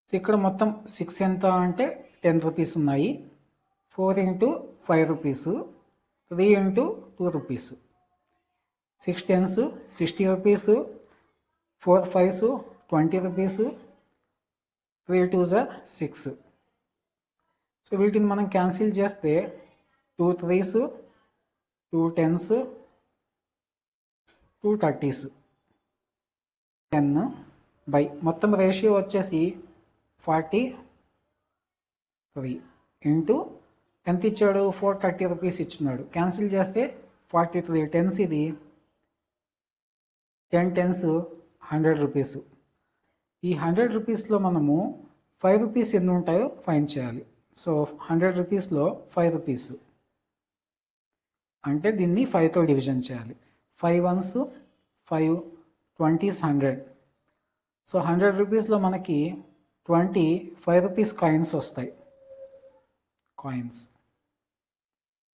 So ఇక్కడ మొత్తం 6 ఎంత అంటే 10 రూపీస్ ఉన్నాయి. 4 into 5 rupees, 3 into 2 rupees, 6 tens 60 rupees, 4 5s 20 rupees, 3 2s 6. So వీటిని మనం క్యాన్సిల్ చేస్తే 2 3s, 2 10s, 2 30s, 10 బై మొత్తం రేషియో వచ్చేసి 43 ఇంటూ ఎంత ఇచ్చాడు, 430 రూపీస్ ఇచ్చున్నాడు. క్యాన్సిల్ చేస్తే 43 10s, ఇది 10 10s 100 రూపీస్. ఈ 100 రూపీస్లో మనము 5 రూపీస్ ఎన్ని ఉంటాయో ఫైండ్ చేయాలి. సో 100 రూపీస్లో 5 రూపీస్ అంటే దీన్ని 5తో డివిజన్ చేయాలి. 5 1s 5, 20s 100. సో 100 రూపీస్లో మనకి 5 రూపీస్ కాయిన్స్ వస్తాయి. కాయిన్స్